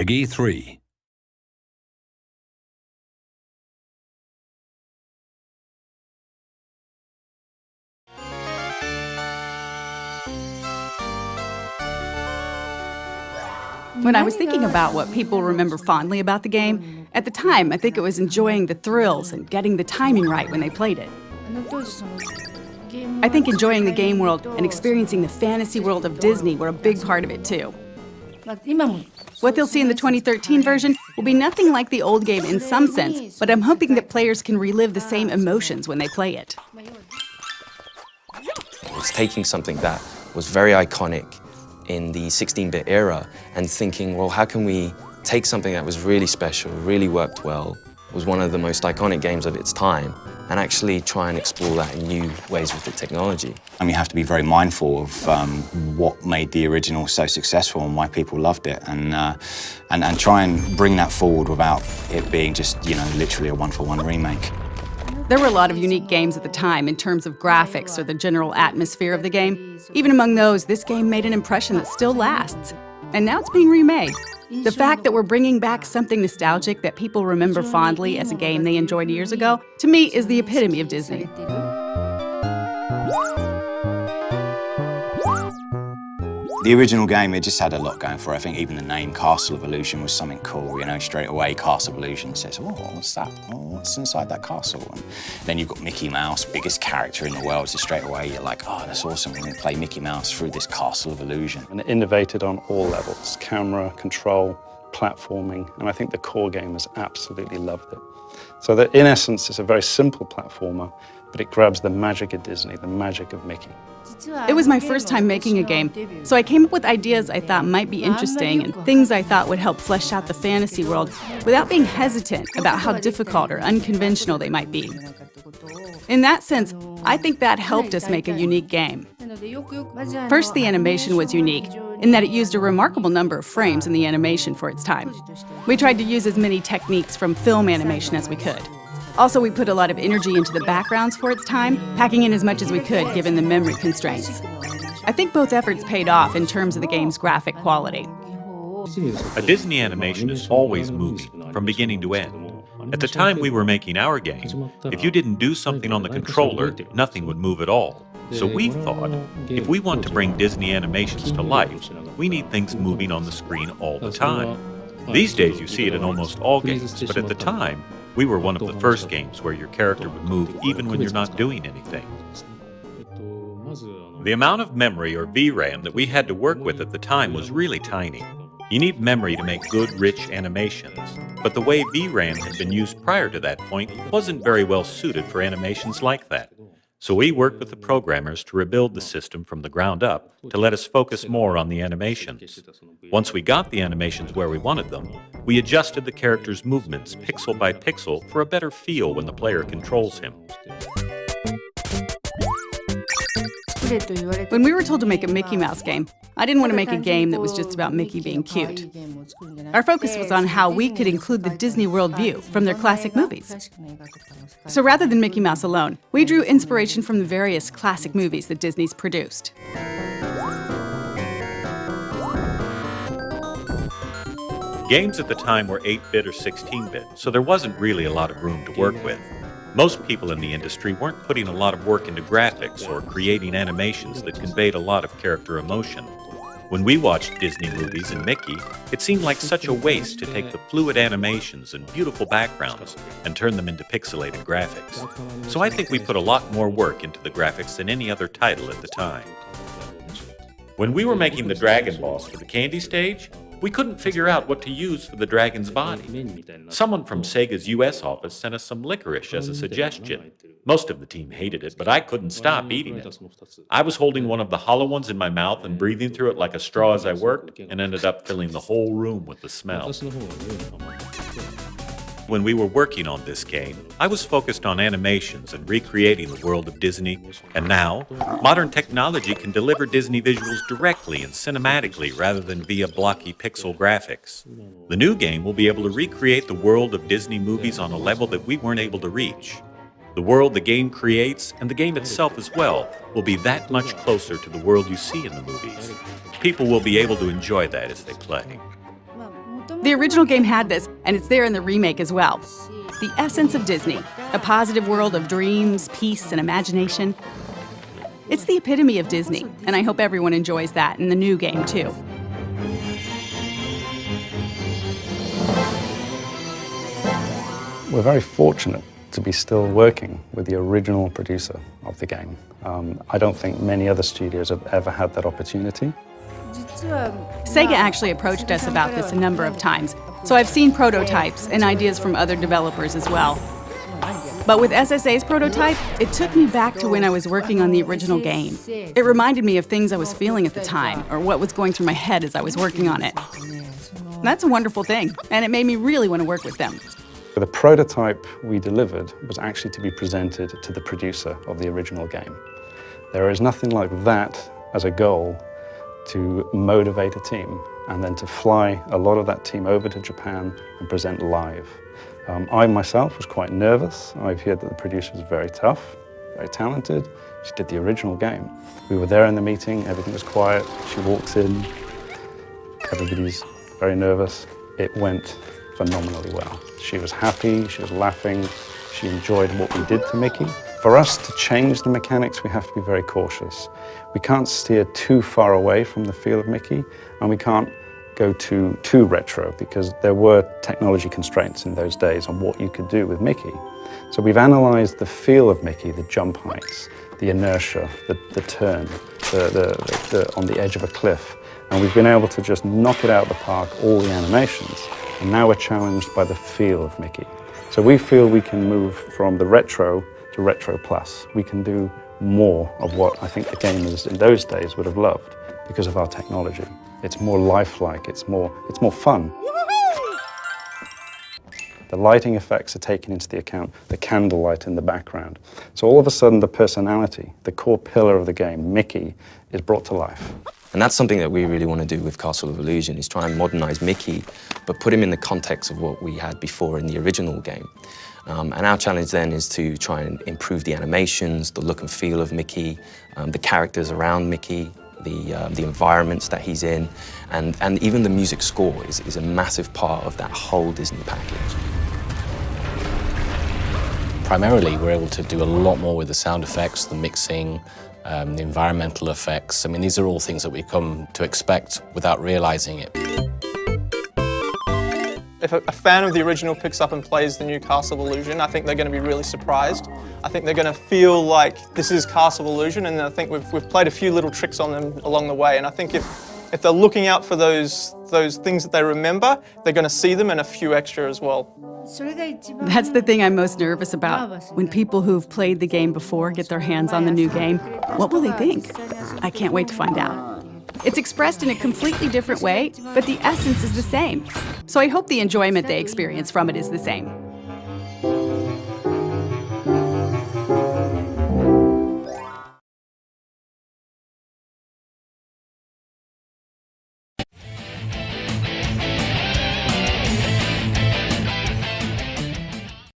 ps3. When I was thinking about what people remember fondly about the game, at the time I think it was enjoying the thrills and getting the timing right when they played it. I think enjoying the game world and experiencing the fantasy world of Disney were a big part of it too. What they'll see in the 2013 version will be nothing like the old game in some sense, but I'm hoping that players can relive the same emotions when they play it. It's taking something that was very iconic in the 16-bit era and thinking, well, how can we take something that was really special, really worked well, was one of the most iconic games of its time, and actually try and explore that in new ways with the technology. And you have to be very mindful of what made the original so successful and why people loved it, and try and bring that forward without it being just, literally a one-for-one remake. There were a lot of unique games at the time in terms of graphics or the general atmosphere of the game. Even among those, this game made an impression that still lasts. And now it's being remade. The fact that we're bringing back something nostalgic that people remember fondly as a game they enjoyed years ago, to me, is the epitome of Disney. The original game, it just had a lot going for it. I think even the name Castle of Illusion was something cool, straight away Castle of Illusion says, oh, what's that? Oh, what's inside that castle? And then you've got Mickey Mouse, biggest character in the world, so straight away you're like, oh, that's awesome, we're gonna play Mickey Mouse through this Castle of Illusion. And it innovated on all levels, camera, control, platforming, and I think the core gamers absolutely loved it. So that in essence, it's a very simple platformer, but it grabs the magic of Disney, the magic of Mickey. It was my first time making a game, so I came up with ideas I thought might be interesting and things I thought would help flesh out the fantasy world without being hesitant about how difficult or unconventional they might be. In that sense, I think that helped us make a unique game. First, the animation was unique, in that it used a remarkable number of frames in the animation for its time. We tried to use as many techniques from film animation as we could. Also, we put a lot of energy into the backgrounds for its time, packing in as much as we could given the memory constraints. I think both efforts paid off in terms of the game's graphic quality. A Disney animation is always moving, from beginning to end. At the time we were making our game, if you didn't do something on the controller, nothing would move at all. So we thought, if we want to bring Disney animations to life, we need things moving on the screen all the time. These days you see it in almost all games, but at the time, we were one of the first games where your character would move even when you're not doing anything. The amount of memory or VRAM that we had to work with at the time was really tiny. You need memory to make good, rich animations, but the way VRAM had been used prior to that point wasn't very well suited for animations like that. So we worked with the programmers to rebuild the system from the ground up to let us focus more on the animations. Once we got the animations where we wanted them, we adjusted the character's movements pixel by pixel for a better feel when the player controls him. When we were told to make a Mickey Mouse game, I didn't want to make a game that was just about Mickey being cute. Our focus was on how we could include the Disney World view from their classic movies. So rather than Mickey Mouse alone, we drew inspiration from the various classic movies that Disney's produced. Games at the time were 8-bit or 16-bit, so there wasn't really a lot of room to work with. Most people in the industry weren't putting a lot of work into graphics or creating animations that conveyed a lot of character emotion. When we watched Disney movies and Mickey, it seemed like such a waste to take the fluid animations and beautiful backgrounds and turn them into pixelated graphics. So I think we put a lot more work into the graphics than any other title at the time. When we were making the Dragon Boss for the Candy stage, we couldn't figure out what to use for the dragon's body. Someone from Sega's US office sent us some licorice as a suggestion. Most of the team hated it, but I couldn't stop eating it. I was holding one of the hollow ones in my mouth and breathing through it like a straw as I worked, and ended up filling the whole room with the smell. When we were working on this game, I was focused on animations and recreating the world of Disney, and now, modern technology can deliver Disney visuals directly and cinematically rather than via blocky pixel graphics. The new game will be able to recreate the world of Disney movies on a level that we weren't able to reach. The world the game creates, and the game itself as well, will be that much closer to the world you see in the movies. People will be able to enjoy that as they play. The original game had this, and it's there in the remake as well. The essence of Disney, a positive world of dreams, peace, and imagination. It's the epitome of Disney, and I hope everyone enjoys that in the new game, too. We're very fortunate to be still working with the original producer of the game. I don't think many other studios have ever had that opportunity. Sega actually approached us about this a number of times, so I've seen prototypes and ideas from other developers as well. But with SSA's prototype, it took me back to when I was working on the original game. It reminded me of things I was feeling at the time, or what was going through my head as I was working on it. That's a wonderful thing, and it made me really want to work with them. The prototype we delivered was actually to be presented to the producer of the original game. There is nothing like that as a goal to motivate a team and then to fly a lot of that team over to Japan and present live. I myself was quite nervous. I've heard that the producer was very tough, very talented. She did the original game. We were there in the meeting, everything was quiet. She walks in, everybody's very nervous. It went phenomenally well. She was happy, she was laughing, she enjoyed what we did to Mickey. For us to change the mechanics, we have to be very cautious. We can't steer too far away from the feel of Mickey, and we can't go too retro, because there were technology constraints in those days on what you could do with Mickey. So we've analyzed the feel of Mickey, the jump heights, the inertia, the turn, on the edge of a cliff, and we've been able to just knock it out of the park, all the animations, and now we're challenged by the feel of Mickey. So we feel we can move from the retro to retro plus. We can do more of what I think the gamers in those days would have loved because of our technology. It's more lifelike, it's more fun. The lighting effects are taken into the account, the candlelight in the background. So all of a sudden the personality, the core pillar of the game, Mickey, is brought to life. And that's something that we really want to do with Castle of Illusion, is try and modernize Mickey, but put him in the context of what we had before in the original game. And our challenge then is to try and improve the animations, the look and feel of Mickey, the characters around Mickey, the environments that he's in, and even the music score is a massive part of that whole Disney package. Primarily, we're able to do a lot more with the sound effects, the mixing, the environmental effects. I mean, these are all things that we come to expect without realizing it. If a fan of the original picks up and plays the new Castle of Illusion, I think they're going to be really surprised. I think they're going to feel like this is Castle of Illusion, and I think we've played a few little tricks on them along the way. And I think if they're looking out for those things that they remember, they're going to see them and a few extra as well. That's the thing I'm most nervous about. When people who've played the game before get their hands on the new game, what will they think? I can't wait to find out. It's expressed in a completely different way, but the essence is the same. So I hope the enjoyment they experience from it is the same.